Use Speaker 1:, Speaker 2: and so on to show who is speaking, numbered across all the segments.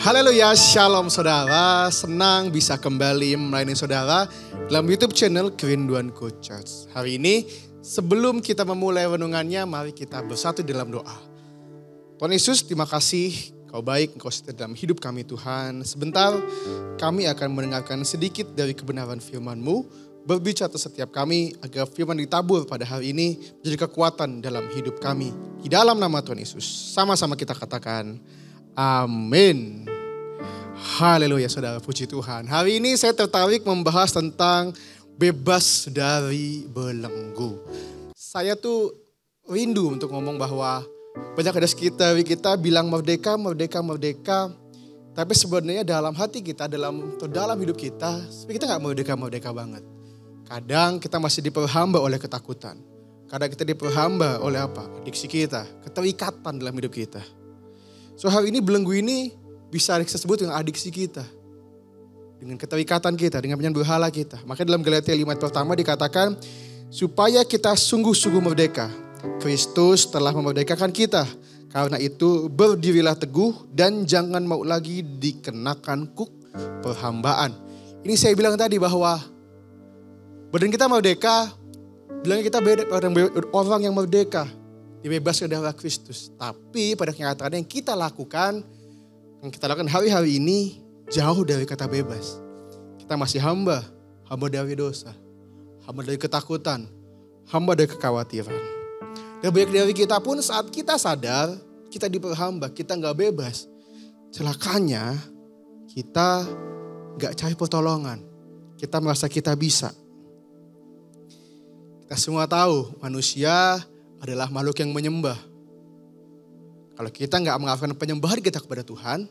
Speaker 1: Haleluya, shalom saudara. Senang bisa kembali melayani saudara dalam YouTube channel Kerinduanku Church. Hari ini sebelum kita memulai renungannya, mari kita bersatu dalam doa. Tuhan Yesus, terima kasih Kau baik, Engkau setia dalam hidup kami Tuhan. Sebentar kami akan mendengarkan sedikit dari kebenaran firman-Mu. Berbicara setiap kami agar firman ditabur pada hari ini menjadi kekuatan dalam hidup kami. Di dalam nama Tuhan Yesus, sama-sama kita katakan amin. Haleluya saudara, puji Tuhan. Hari ini saya tertarik membahas tentang bebas dari belenggu. Saya tuh rindu untuk ngomong bahwa banyak ada sekitar kita bilang merdeka, merdeka, merdeka. Tapi sebenarnya dalam hati kita, dalam hidup kita nggak merdeka, merdeka banget. Kadang kita masih diperhamba oleh ketakutan. Kadang kita diperhamba oleh apa? Adiksi kita, keterikatan dalam hidup kita. So hari ini belenggu ini bisa disebut dengan adiksi kita. Dengan keterikatan kita, dengan penyembah berhala kita. Maka dalam Galatia 5 pertama dikatakan, supaya kita sungguh-sungguh merdeka. Kristus telah memerdekakan kita. Karena itu berdirilah teguh dan jangan mau lagi dikenakan kuk perhambaan. Ini saya bilang tadi bahwa badan kita merdeka, bilangnya kita beda orang yang merdeka. Dibebaskan dari Kristus. Tapi pada kenyataannya yang kita lakukan hari-hari ini jauh dari kata bebas. Kita masih hamba dari dosa, hamba dari ketakutan, hamba dari kekhawatiran. Dan banyak dari kita pun saat kita sadar, kita diperhamba, kita gak bebas. Celakanya kita gak cari pertolongan. Kita merasa kita bisa. Kita semua tahu manusia adalah makhluk yang menyembah. Kalau kita gak mengafirkan penyembahan kita kepada Tuhan,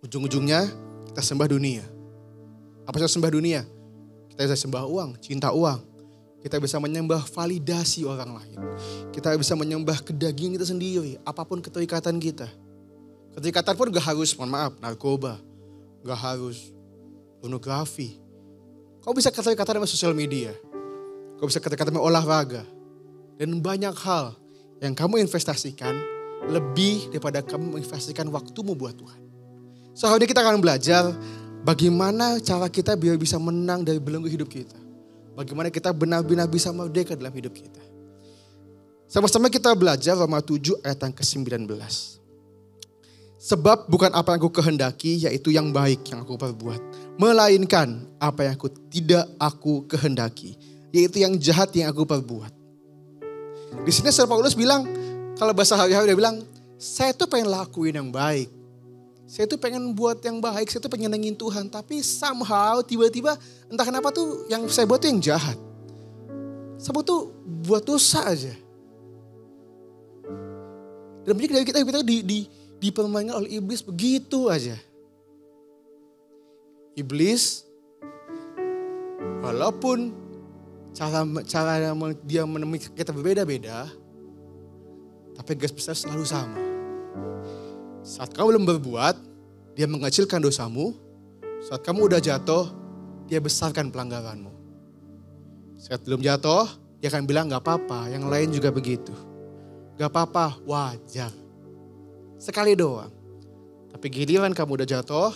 Speaker 1: ujung-ujungnya kita sembah dunia. Apa yang sembah dunia? Kita bisa sembah uang, cinta uang. Kita bisa menyembah validasi orang lain. Kita bisa menyembah kedagingan kita sendiri. Apapun keterikatan kita. Keterikatan pun gak harus, mohon maaf, narkoba. Gak harus pornografi. Kau bisa keterikatan sama sosial media. Kau bisa keterikatan sama olahraga. Dan banyak hal yang kamu investasikan lebih daripada kamu menginvestasikan waktumu buat Tuhan. So hari ini kita akan belajar bagaimana cara kita biar bisa menang dari belenggu hidup kita. Bagaimana kita benar-benar bisa merdeka dalam hidup kita. Sama-sama kita belajar Roma 7 ayat yang ke-19. Sebab bukan apa yang aku kehendaki, yaitu yang baik yang aku perbuat. Melainkan apa yang tidak aku kehendaki, yaitu yang jahat yang aku perbuat. Di sini Saudara Paulus bilang, kalau bahasa hari-hari dia bilang, saya tuh pengen lakuin yang baik. Saya tuh pengen buat yang baik, saya tuh pengen nyenengin Tuhan. Tapi somehow tiba-tiba entah kenapa tuh yang saya buat tuh yang jahat. Saya tuh buat dosa aja. Dan banyak dari kita dipermainkan oleh iblis begitu aja. Iblis walaupun cara dia menemui kita berbeda-beda, tapi garis besar selalu sama. Saat kamu belum berbuat, dia mengecilkan dosamu. Saat kamu udah jatuh, dia besarkan pelanggaranmu. Saat belum jatuh, dia akan bilang gak apa-apa, yang lain juga begitu. Gak apa-apa, wajar. Sekali doang. Tapi giliran kamu udah jatuh,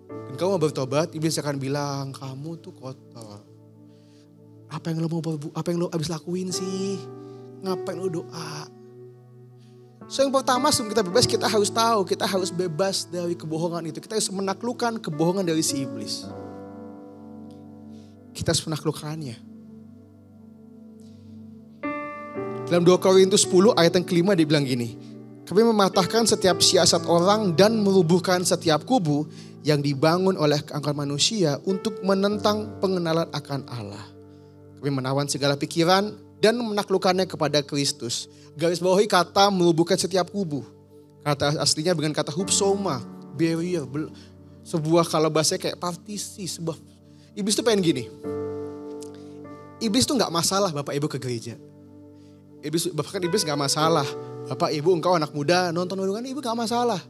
Speaker 1: dan kamu mau bertobat, iblis akan bilang, kamu tuh kotor. Apa yang lo habis lakuin sih? Ngapain lo doa? So yang pertama sebelum kita bebas, kita harus tahu, kita harus bebas dari kebohongan itu. Kita harus menaklukkan kebohongan dari si iblis. Kita harus menaklukkannya. Dalam 2 Korintus 10 ayat yang kelima dia bilang gini. Kami mematahkan setiap siasat orang dan merubuhkan setiap kubu yang dibangun oleh keangkuhan manusia untuk menentang pengenalan akan Allah. Kami menawan segala pikiran dan menaklukkannya kepada Kristus. Garis bawahi kata merubuhkan setiap kubu. Kata aslinya dengan kata hupsoma, barrier. Sebuah kalau bahasanya kayak partisi. Iblis tuh pengen gini. Iblis tuh gak masalah Bapak Ibu ke gereja. Bahkan iblis gak masalah. Bapak Ibu engkau anak muda nonton renungan Ibu gak masalah.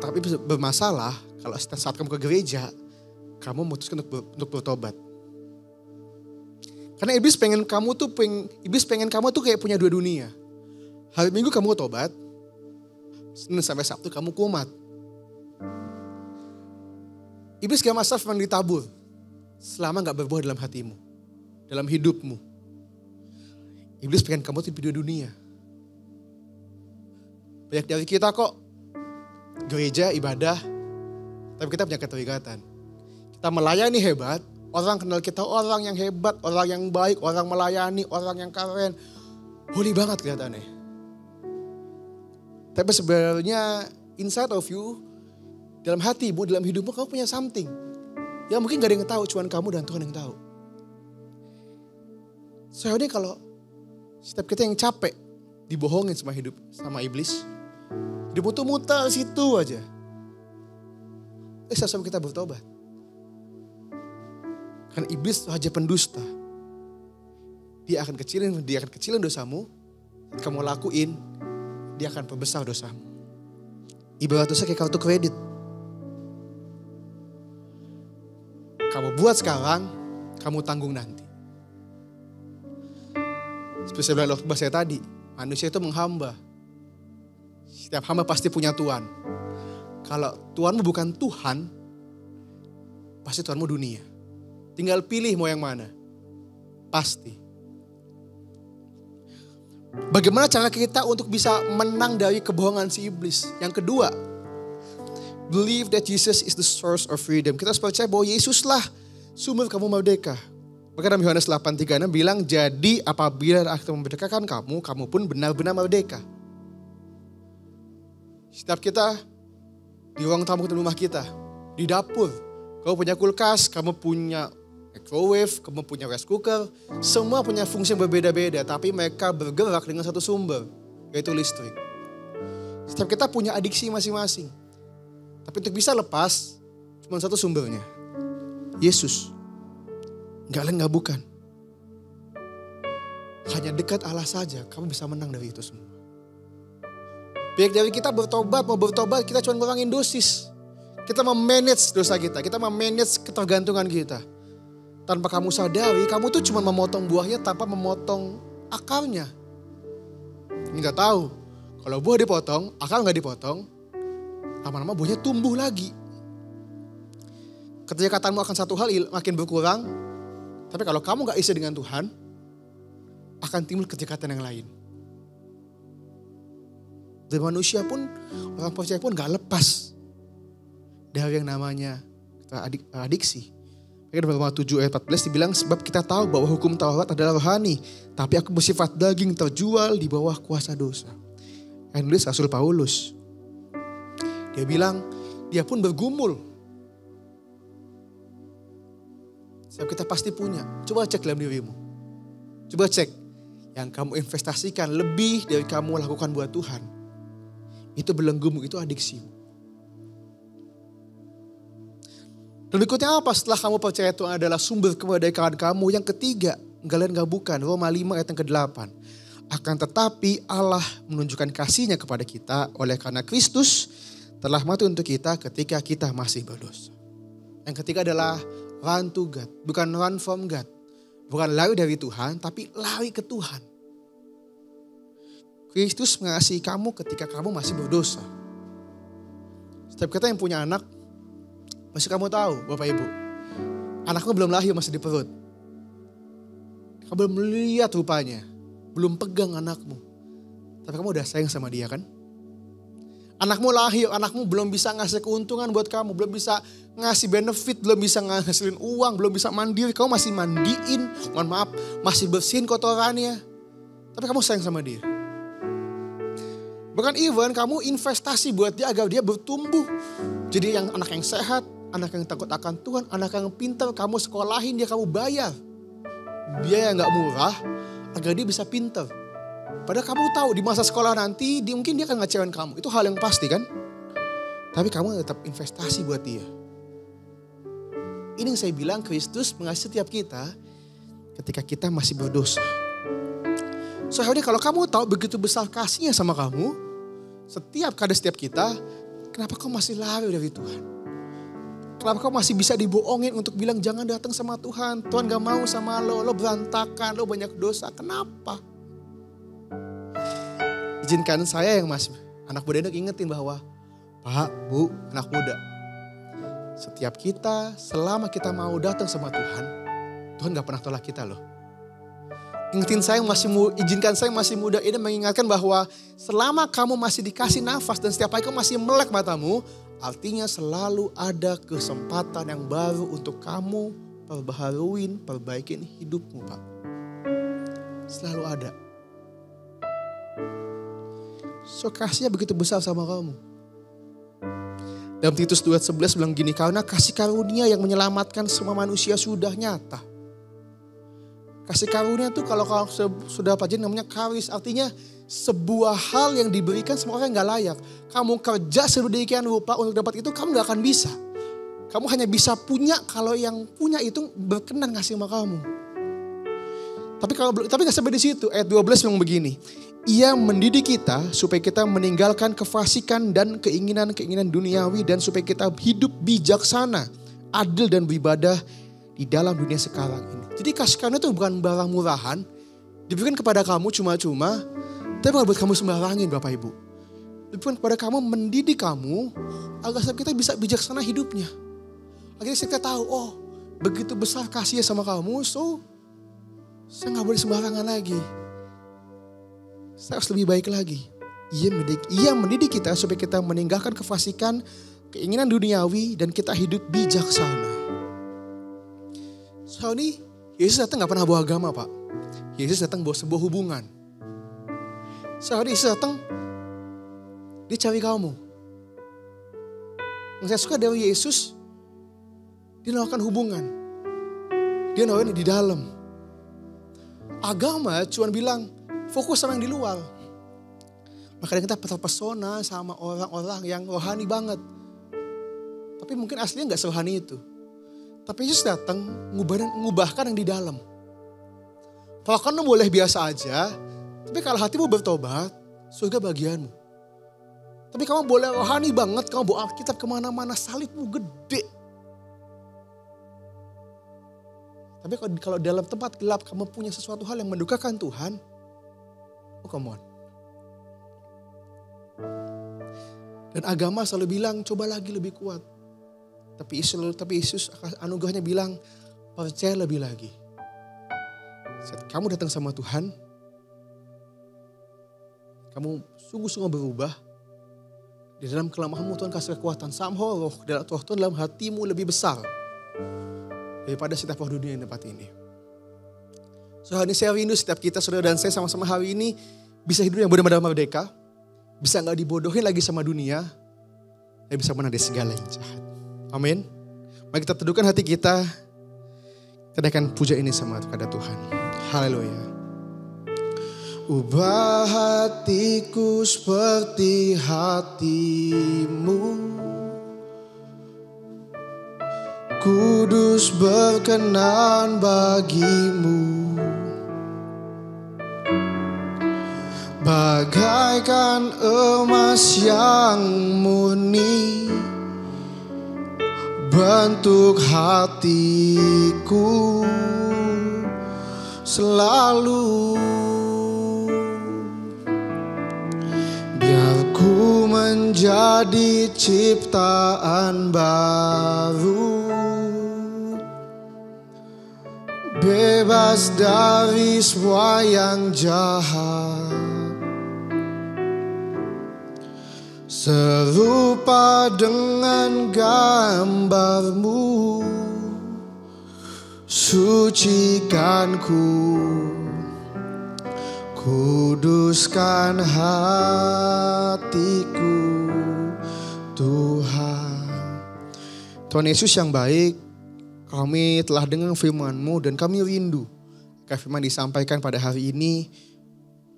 Speaker 1: Tapi bermasalah kalau saat kamu ke gereja, kamu memutuskan untuk bertobat. Karena iblis pengen kamu tuh kayak punya dua dunia. Hari Minggu kamu tobat, Senin sampai Sabtu kamu kumat. Iblis gak masalah memang ditabur. Selama gak berbuah dalam hatimu. Dalam hidupmu. Iblis pengen kamu tuh di dunia. Banyak dari kita kok gereja, ibadah, tapi kita punya keterikatan. Kita melayani hebat, orang kenal kita orang yang hebat, orang yang baik, orang melayani, orang yang keren. Holy banget kelihatannya. Tapi sebenarnya inside of you, dalam hatimu, dalam hidupmu kamu punya something. Yang mungkin gak ada yang tahu, cuma kamu dan Tuhan yang tahu. Soalnya kalau setiap kita yang capek dibohongin sama iblis, dimuter-muter situ aja. Sesuai kita bertobat. Karena iblis raja pendusta. Dia akan kecilin dosamu. Kamu lakuin, dia akan perbesar dosamu. Ibarat dosa kayak kartu kredit. Kamu buat sekarang, kamu tanggung nanti. Seperti saya bilang waktu saya tadi, manusia itu menghamba. Setiap hamba pasti punya Tuhan. Kalau Tuhanmu bukan Tuhan, pasti Tuhanmu dunia. Tinggal pilih mau yang mana. Pasti. Bagaimana cara kita untuk bisa menang dari kebohongan si iblis? Yang kedua, believe that Jesus is the source of freedom. Kita harus percaya bahwa Yesuslah sumber kamu merdeka. Maka dalam Yohanes 8:36 bilang, jadi apabila akan memerdekakan kamu, kamu pun benar-benar merdeka. Setiap kita di ruang tamu di rumah kita, di dapur, kamu punya kulkas, kamu punya microwave, kamu punya rice cooker, semua punya fungsi yang berbeda-beda, tapi mereka bergerak dengan satu sumber, yaitu listrik. Setiap kita punya adiksi masing-masing, tapi untuk bisa lepas, cuma satu sumbernya, Yesus. Gak lain gak bukan. Hanya dekat Allah saja, kamu bisa menang dari itu semua. Baik dari kita mau bertobat, kita cuma ngurangin dosis. Kita memanage dosa kita memanage ketergantungan kita. Tanpa kamu sadari, kamu tuh cuma memotong buahnya tanpa memotong akarnya. Nggak tahu, kalau buah dipotong, akar nggak dipotong, lama-lama buahnya tumbuh lagi. Keterikatanmu akan satu hal makin berkurang, tapi kalau kamu nggak isi dengan Tuhan, akan timbul keterikatan yang lain. Dan manusia pun, orang percaya pun gak lepas dari yang namanya adiksi. Dalam Roma 7 ayat 14 dibilang, sebab kita tahu bahwa hukum Taurat adalah rohani, tapi aku bersifat daging terjual di bawah kuasa dosa. Yang nulis Rasul Paulus. Dia bilang, dia pun bergumul. Setiap kita pasti punya. Coba cek dalam dirimu. Coba cek. Yang kamu investasikan lebih dari kamu lakukan buat Tuhan. Itu belenggumu, itu adiksimu. Dan berikutnya apa setelah kamu percaya Tuhan adalah sumber kemerdekaan kamu? Yang ketiga, gak lain gak bukan, Roma 5 ayat yang ke-8. Akan tetapi Allah menunjukkan kasih-Nya kepada kita oleh karena Kristus telah mati untuk kita ketika kita masih berdosa. Yang ketiga adalah run to God, bukan run from God. Bukan lari dari Tuhan, tapi lari ke Tuhan. Kristus mengasihi kamu ketika kamu masih berdosa. Setiap kita yang punya anak, pasti kamu tahu Bapak Ibu. Anakmu belum lahir masih di perut. Kamu belum lihat rupanya. Belum pegang anakmu. Tapi kamu udah sayang sama dia kan? Anakmu lahir, anakmu belum bisa ngasih keuntungan buat kamu. Belum bisa ngasih benefit, belum bisa ngasilin uang, belum bisa mandiri. Kamu masih mandiin, masih bersihin kotorannya. Tapi kamu sayang sama dia. Bahkan even kamu investasi buat dia agar dia bertumbuh. Jadi yang anak yang sehat, anak yang takut akan Tuhan, anak yang pintar, kamu sekolahin dia, kamu bayar. Biaya yang gak murah agar dia bisa pintar. Padahal kamu tahu di masa sekolah nanti mungkin dia akan ngecewain kamu. Itu hal yang pasti kan. Tapi kamu tetap investasi buat dia. Ini yang saya bilang Kristus mengasihi setiap kita ketika kita masih berdosa. Soalnya kalau kamu tahu begitu besar kasihnya sama kamu, setiap kita, kenapa kau masih lari dari Tuhan? Kenapa kau masih bisa dibohongin untuk bilang jangan datang sama Tuhan. Tuhan gak mau sama lo berantakan, lo banyak dosa. Kenapa? Izinkan saya yang masih anak muda ingetin bahwa, Pak, Bu, anak muda. Setiap kita, selama kita mau datang sama Tuhan, Tuhan gak pernah tolak kita loh. Izinkan saya masih muda ini mengingatkan bahwa selama kamu masih dikasih nafas dan setiap hari kamu masih melek matamu, artinya selalu ada kesempatan yang baru untuk kamu perbaikin hidupmu, Pak. Selalu ada. So kasihnya begitu besar sama kamu. Dalam Titus 2:11 bilang gini, karena kasih karunia yang menyelamatkan semua manusia sudah nyata. Kasih karunia itu kalau sudah pelajari namanya karis, artinya sebuah hal yang diberikan sama orang yang gak layak. Kamu kerja sedemikian rupa untuk dapat itu, kamu gak akan bisa. Kamu hanya bisa punya kalau yang punya itu berkenan ngasih sama kamu. Tapi gak sampai di situ. Ayat 12 memang begini. Ia mendidik kita supaya kita meninggalkan kefasikan dan keinginan-keinginan duniawi dan supaya kita hidup bijaksana, adil dan beribadah di dalam dunia sekarang ini. Jadi kasih karunia itu bukan barang murahan, diberikan kepada kamu cuma-cuma, tapi bukan buat kamu sembarangin Bapak Ibu. Diberikan kepada kamu, mendidik kamu agar kita bisa bijaksana hidupnya. Akhirnya kita tahu, oh begitu besar kasihnya sama kamu, so saya gak boleh sembarangan lagi. Saya harus lebih baik lagi. Ia mendidik kita supaya kita meninggalkan kefasikan, keinginan duniawi dan kita hidup bijaksana. So ini Yesus datang gak pernah bawa agama Pak. Yesus datang bawa sebuah hubungan. So ini Yesus datang, dia cari kamu. Yang saya suka dari Yesus, dia melakukan hubungan. Dia nawarin di dalam. Agama cuma bilang, fokus sama yang di luar. Makanya kita terpesona sama orang-orang yang rohani banget. Tapi mungkin aslinya gak serohani itu. Tapi Yesus datang mengubahkan yang di dalam. Kalau kamu boleh biasa aja, tapi kalau hatimu bertobat, surga bagianmu. Tapi kamu boleh rohani banget, kamu bawa Alkitab kemana-mana, salibmu gede. Tapi kalau dalam tempat gelap kamu punya sesuatu hal yang mendukakan Tuhan, oh come on. Dan agama selalu bilang coba lagi lebih kuat. Tapi Yesus anugerahnya bilang percaya lebih lagi. Saat kamu datang sama Tuhan, kamu sungguh-sungguh berubah. Di dalam kelemahanmu Tuhan kasih kekuatan. Somehow Tuhan dalam hatimu lebih besar daripada setiap orang dunia yang tempat ini. So hari ini saya rindu setiap kita, saudara dan saya sama-sama hari ini bisa hidup yang benar-benar merdeka. Bisa gak dibodohin lagi sama dunia. Dan bisa menang dari segala yang jahat. Amin. Mari kita teduhkan hati kita. Kita akan puja ini sama kepada Tuhan. Haleluya. Ubah hatiku seperti hatimu. Kudus berkenan bagimu. Bagaikan emas yang murni, bentuk hatiku selalu. Biar ku menjadi ciptaan baru, bebas dari semua yang jahat. Serupa dengan gambarmu, sucikanku, kuduskan hatiku, Tuhan. Tuhan Yesus yang baik, kami telah dengar firman-Mu dan kami rindu agar firman disampaikan pada hari ini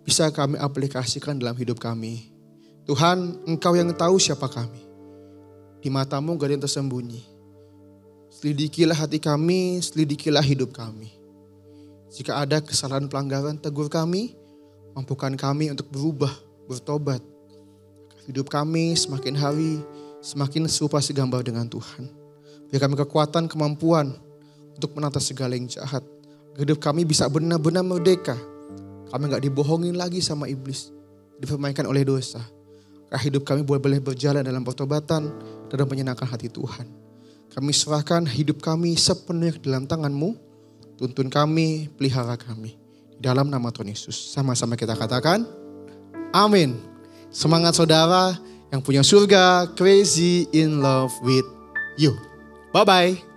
Speaker 1: bisa kami aplikasikan dalam hidup kami. Tuhan, Engkau yang tahu siapa kami. Di mata-Mu gak ada yang tersembunyi. Selidikilah hati kami, selidikilah hidup kami. Jika ada kesalahan pelanggaran, tegur kami, mampukan kami untuk berubah, bertobat. Hidup kami semakin hari, semakin serupa segambar dengan Tuhan. Beri kami kekuatan, kemampuan untuk menatap segala yang jahat. Hidup kami bisa benar-benar merdeka. Kami gak dibohongin lagi sama iblis, dipermainkan oleh dosa. Hidup kami boleh berjalan dalam pertobatan dan menyenangkan hati Tuhan. Kami serahkan hidup kami sepenuhnya ke dalam tangan-Mu. Tuntun kami, pelihara kami. Dalam nama Tuhan Yesus. Sama-sama kita katakan, amin. Semangat saudara yang punya surga, crazy in love with you. Bye-bye.